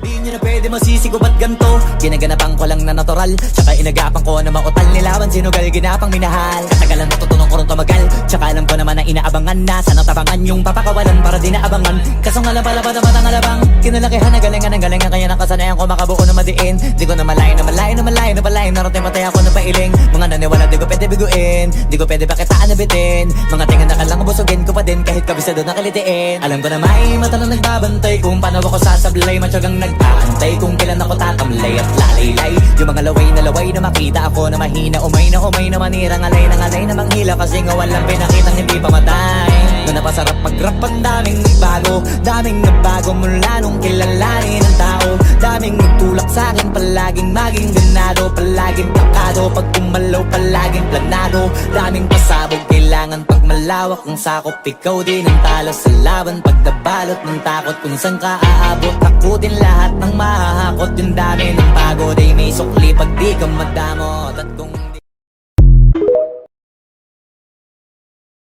Di nyo na pwede masisigo ba't ganto? Ginaganapan ko lang na natural, tsaka inagapan ko na mautal. Nilawan sinugal, ginapang minahal. Katagalan natutunan ko rin tumagal, tsaka alam ko naman na inaabangan na. Sana tabangan yung papakawalan para di naabangan. Kaso nga lang pala ba naman ang alabang kinalakihan na galingan ng galingan, kaya nakasanayan ko makabuo na madiin. Di ko na malayo na malayo na malayo na malayo. Narating matay ako na pailing. Mga naniwala di ko pwede biguin, di ko pwede pakitaan na bitin. Mga tingan na kalang busugin ko pa din kahit kabisado na kalitiin. Alam ko na may mata na nagbabantay kung paano ako sasablay. Matyagang nag-aantay kung kailan ako tatamlay at lalaylay. Yung mga laway na makita ako na mahina, umay na manira. Ngalay na manghila kasi nga walang pinakitang hindi pamatay. Na napasarap mag-rap, ang daming nagbago mula nung kilalanin ang tao. Daming nagtulak sa'kin, palaging maging ganado, palaging takado, pag kumalaw palaging planado. Daming pasabog, kailangan pag malawak ang sakop. Ikaw din ang talo sa laban, pag nabalot ng takot kung saan ka aabot. Ako din lahat ng mahahakot, yung dami ng pagod ay may sukli pag di ka madamot. At kung